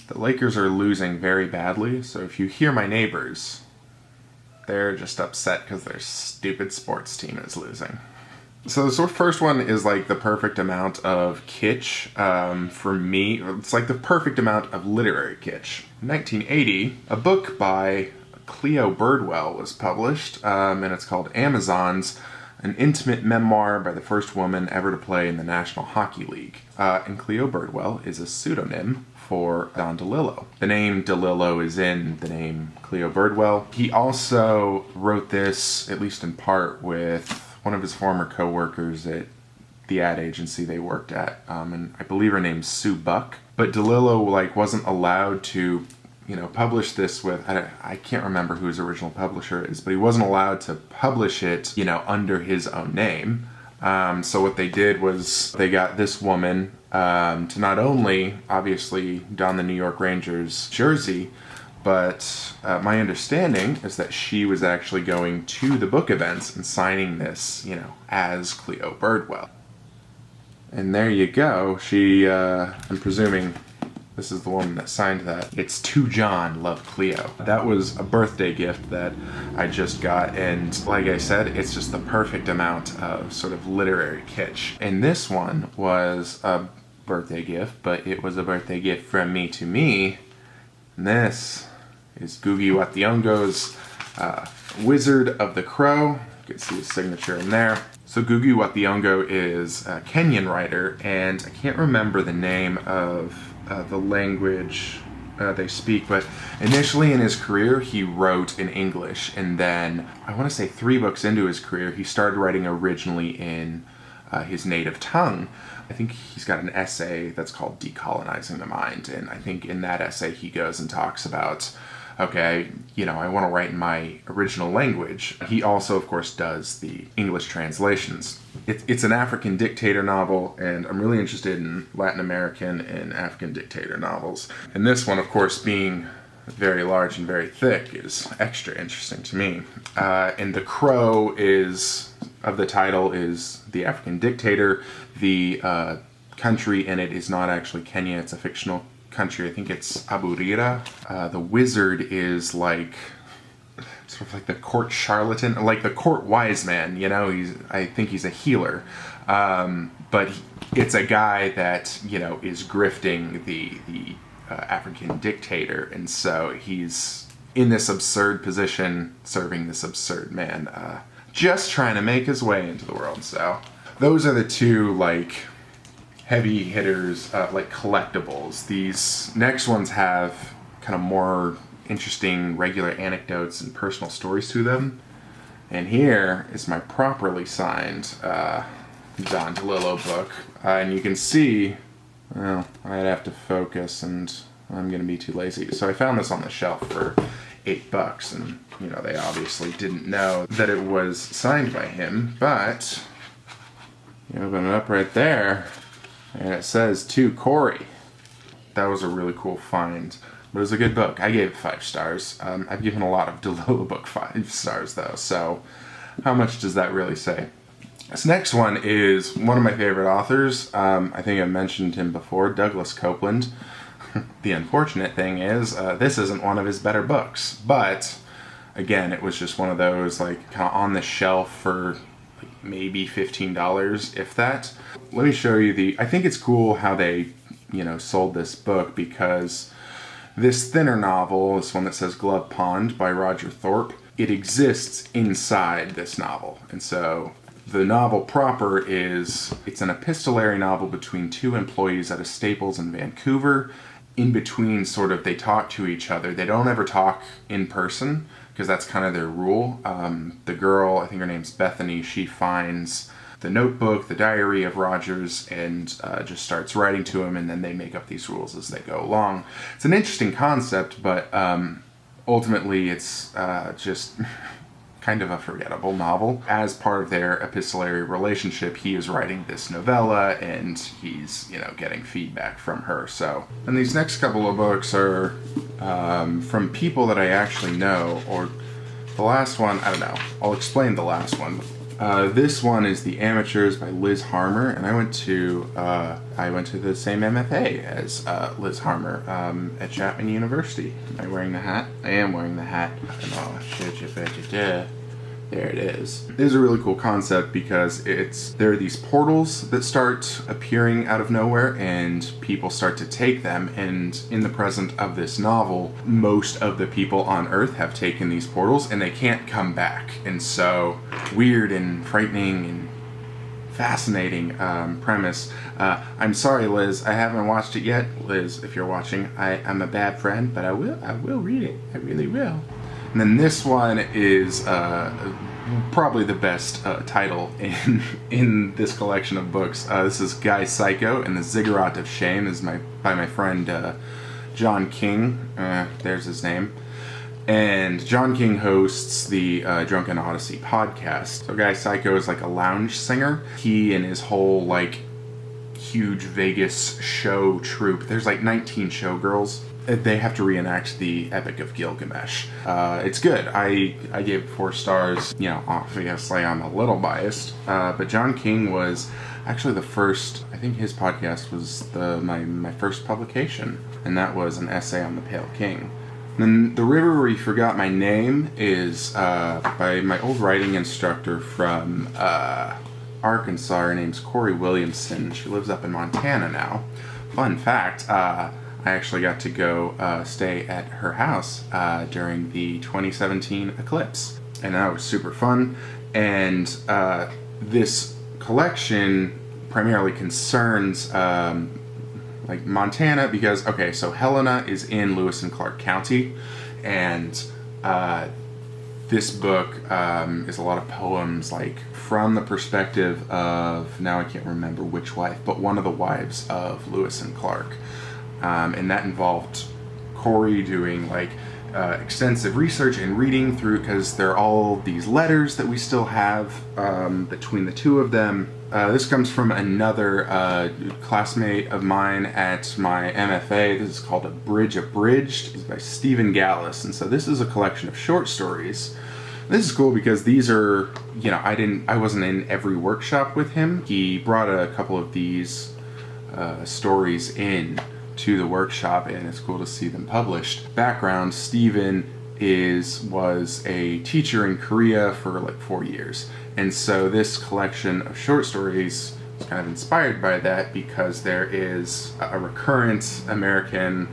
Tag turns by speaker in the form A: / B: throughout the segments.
A: The Lakers are losing very badly, so if you hear my neighbors, they're just upset because their stupid sports team is losing. So the first one is like the perfect amount of kitsch for me. It's like the perfect amount of literary kitsch. In 1980, a book by Cleo Birdwell was published, and it's called Amazons, an intimate memoir by the first woman ever to play in the National Hockey League. And Cleo Birdwell is a pseudonym for Don DeLillo. The name DeLillo is in the name Cleo Birdwell. He also wrote this, at least in part, with one of his former co-workers at the ad agency they worked at, and I believe her name's Sue Buck. But DeLillo wasn't allowed to, publish this with, I can't remember who his original publisher is, but he wasn't allowed to publish it, under his own name. So what they did was they got this woman to not only, obviously, don the New York Rangers jersey, but my understanding is that she was actually going to the book events and signing this, as Cleo Birdwell. And there you go. She, I'm presuming this is the woman that signed that. It's to John, love Cleo. That was a birthday gift that I just got, and like I said, it's just the perfect amount of sort of literary kitsch. And this one was a birthday gift, but it was a birthday gift from me to me. And this is Ngugi wa Thiong'o's Wizard of the Crow. You can see his signature in there. So Ngugi wa Thiong'o is a Kenyan writer, and I can't remember the name of the language they speak, but initially in his career he wrote in English, and then I want to say 3 books into his career he started writing originally in his native tongue. I think he's got an essay that's called Decolonizing the Mind, and I think in that essay he goes and talks about, okay, I want to write in my original language. He also, of course, does the English translations. It's an African dictator novel, and I'm really interested in Latin American and African dictator novels. And this one, of course, being very large and very thick, is extra interesting to me. And the crow of the title is the African dictator. The country in it is not actually Kenya, it's a fictional country. I think it's Aburira. The wizard is sort of like the court charlatan, like the court wise man, I think he's a healer. But it's a guy that, is grifting the African dictator, and so he's in this absurd position serving this absurd man, just trying to make his way into the world. So those are the two heavy hitters, like collectibles. These next ones have kind of more interesting regular anecdotes and personal stories to them. And here is my properly signed Don DeLillo book. And you can see, well, I'd have to focus and I'm going to be too lazy. So I found this on the shelf for $8, and they obviously didn't know that it was signed by him, but you open it up right there, and it says, to Corey. That was a really cool find. But it was a good book. I gave it 5 stars. I've given a lot of DeLillo book 5 stars, though, so how much does that really say? This next one is one of my favorite authors. I think I mentioned him before, Douglas Copeland. The unfortunate thing is, this isn't one of his better books. But, again, it was just one of those, kind of on the shelf for maybe $15, if that. Let me show you I think it's cool how they, sold this book, because this thinner novel, this one that says Glove Pond by Roger Thorpe, it exists inside this novel. And so the novel proper it's an epistolary novel between 2 employees at a Staples in Vancouver. In between, they talk to each other. They don't ever talk in person, because that's kind of their rule. The girl, I think her name's Bethany, she finds the notebook, the diary of Rogers, and just starts writing to him, and then they make up these rules as they go along. It's an interesting concept, but ultimately it's just kind of a forgettable novel. As part of their epistolary relationship, he is writing this novella, and he's, getting feedback from her. So, and these next couple of books are from people that I actually know, or the last one, I don't know. I'll explain the last one This one is The Amateurs by Liz Harmer, and I went to the same MFA as Liz Harmer at Chapman University. Am I wearing the hat? I am wearing the hat. Oh, shit. There it is. It is a really cool concept because there are these portals that start appearing out of nowhere and people start to take them, and in the present of this novel, most of the people on Earth have taken these portals and they can't come back. And so, weird and frightening and fascinating premise. I'm sorry, Liz, I haven't watched it yet. Liz, if you're watching, I'm a bad friend, but I will read it. I really will. And then this one is probably the best title in this collection of books. This is Guy Psycho and the Ziggurat of Shame. This is by my friend John King. There's his name. And John King hosts the Drunken Odyssey podcast. So Guy Psycho is like a lounge singer. He and his whole like huge Vegas show troupe. There's like 19 showgirls. They have to reenact the Epic of Gilgamesh. It's good. I gave it 4 stars. You know, obviously I'm a little biased, but John King was actually the first. I think his podcast was my first publication, and that was an essay on the Pale King. And then The River Where You Forgot My Name is by my old writing instructor from Arkansas. Her name's Corey Williamson. She lives up in Montana now. Fun fact. I actually got to go stay at her house during the 2017 eclipse, and that was super fun. And this collection primarily concerns like Montana because, okay, so Helena is in Lewis and Clark County, and this book is a lot of poems like from the perspective of, now I can't remember which wife, but one of the wives of Lewis and Clark. And that involved Corey doing like extensive research and reading through, because there are all these letters that we still have between the two of them. This comes from another classmate of mine at my MFA. This is called A Bridge Abridged. It's by Stephen Gallus, and so this is a collection of short stories. This is cool because these are, you know, I wasn't in every workshop with him. He brought a couple of these stories in to the workshop, and it's cool to see them published. Background: Stephen was a teacher in Korea for like 4 years, and so this collection of short stories is kind of inspired by that, because there is a recurrent American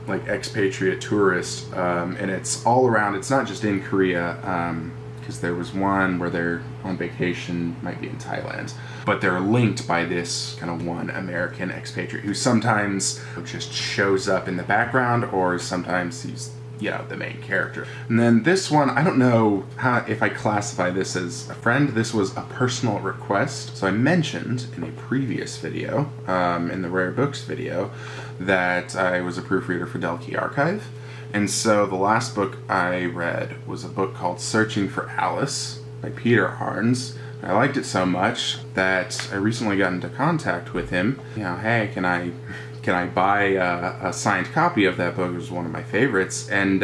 A: like expatriate tourist, and it's all around. It's not just in Korea, because there was one where they're on vacation, might be in Thailand, but they're linked by this kind of one American expatriate who sometimes just shows up in the background, or sometimes he's, you know, the main character. And then this one, I don't know if I classify this as a friend. This was a personal request. So I mentioned in a previous video, in the Rare Books video, that I was a proofreader for Delkey Archive. And so the last book I read was a book called Searching for Alice by Peter Harns. I liked it so much that I recently got into contact with him. You know, hey, can I buy a signed copy of that book? It was one of my favorites. And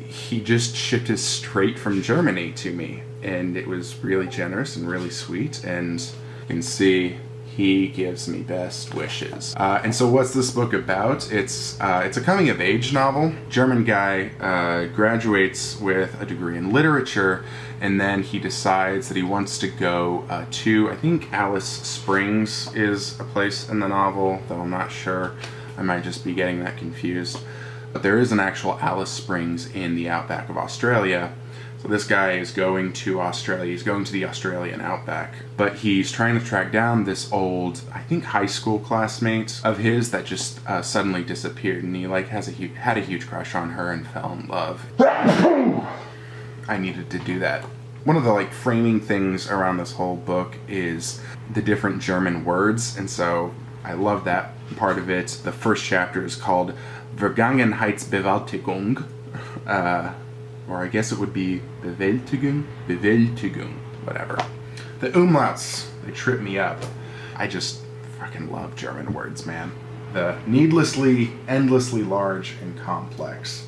A: he just shipped it straight from Germany to me. And it was really generous and really sweet. And you can see he gives me best wishes. And so what's this book about? It's a coming-of-age novel. German guy graduates with a degree in literature, and then he decides that he wants to go to, I think Alice Springs is a place in the novel, though I'm not sure. I might just be getting that confused. But there is an actual Alice Springs in the outback of Australia. So this guy is going to Australia. He's going to the Australian outback. But he's trying to track down this old, I think, high school classmate of his that just suddenly disappeared. And he like had a huge crush on her and fell in love. I needed to do that. One of the like framing things around this whole book is the different German words. And so I love that part of it. The first chapter is called Vergangenheitsbewältigung. Or I guess it would be Bewältigung, whatever. The umlauts, they trip me up. I just fucking love German words, man. The needlessly, endlessly large and complex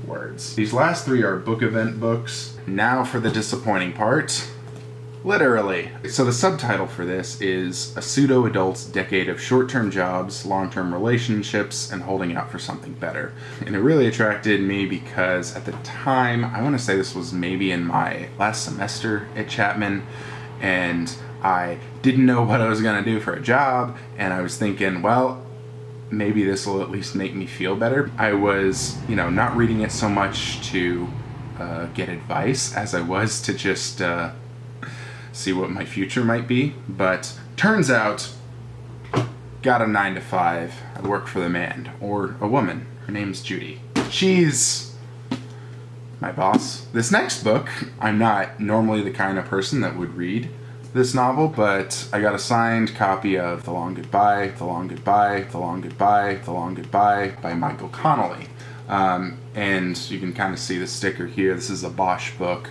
A: words. These last 3 are book event books. Now for the disappointing part. Literally. So the subtitle for this is A Pseudo-Adult's Decade of Short-Term Jobs, Long-Term Relationships, and Holding Out for Something Better. And it really attracted me because at the time, I want to say this was maybe in my last semester at Chapman, and I didn't know what I was going to do for a job, and I was thinking, well, maybe this will at least make me feel better. I was, not reading it so much to get advice as I was to just see what my future might be. But turns out, got a 9 to 5. I work for the man, or a woman. Her name's Judy. She's my boss. This next book, I'm not normally the kind of person that would read this novel, but I got a signed copy of The Long Goodbye, The Long Goodbye, The Long Goodbye, The Long Goodbye by Michael Connolly. And you can kind of see the sticker here. This is a Bosch book,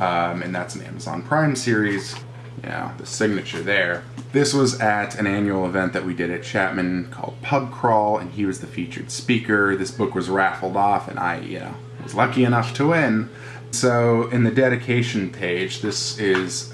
A: and that's an Amazon Prime series. The signature there. This was at an annual event that we did at Chapman called Pub Crawl, and he was the featured speaker. This book was raffled off, and I, was lucky enough to win. So in the dedication page, this is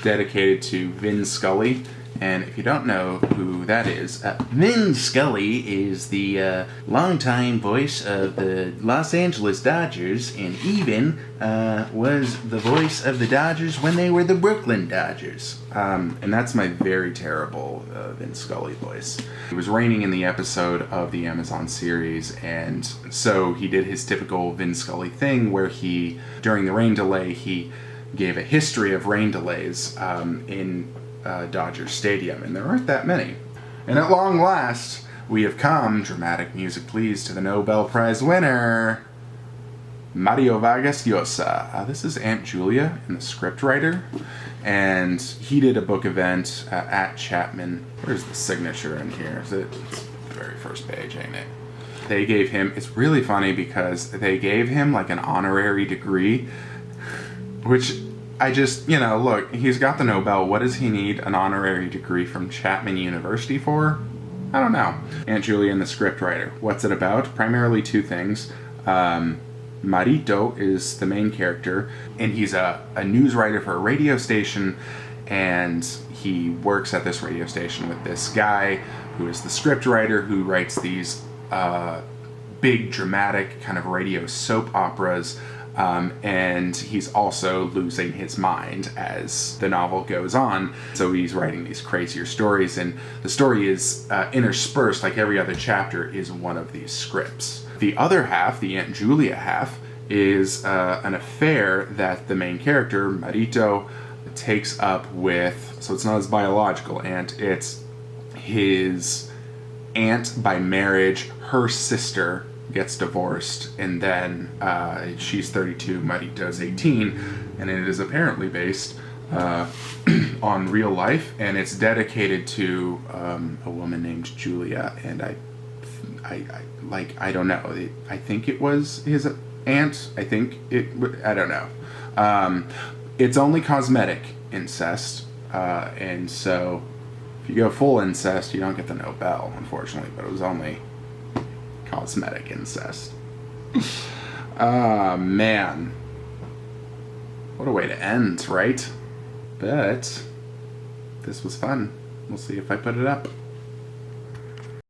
A: dedicated to Vin Scully, and if you don't know who that is, Vin Scully is the longtime voice of the Los Angeles Dodgers, and even was the voice of the Dodgers when they were the Brooklyn Dodgers. And that's my very terrible Vin Scully voice. It was raining in the episode of the Amazon series, and so he did his typical Vin Scully thing where he, during the rain delay, he gave a history of rain delays in Dodger Stadium, and there aren't that many. And at long last, we have come, dramatic music please, to the Nobel Prize winner, Mario Vargas Llosa. This is Aunt Julia in the Scriptwriter, and he did a book event at Chapman. Where's the signature in here? It's the very first page, ain't it? They gave him, it's really funny because they gave him like an honorary degree, which I just, look, he's got the Nobel. What does he need an honorary degree from Chapman University for? I don't know. Aunt Julia and the Scriptwriter. What's it about? Primarily two things. Marito is the main character, and he's a news writer for a radio station, and he works at this radio station with this guy who is the scriptwriter who writes these big, dramatic kind of radio soap operas. And he's also losing his mind as the novel goes on. So he's writing these crazier stories, and the story is interspersed, like every other chapter, is one of these scripts. The other half, the Aunt Julia half, is an affair that the main character, Marito, takes up with, so it's not his biological aunt, it's his aunt by marriage. Her sister gets divorced, and then she's 32, Marito's 18, and it is apparently based on real life, and it's dedicated to a woman named Julia, and I don't know, I think it was his aunt, I don't know. It's only cosmetic incest, and so if you go full incest, you don't get the Nobel, unfortunately, but it was only cosmetic incest. Man. What a way to end, right? But this was fun. We'll see if I put it up.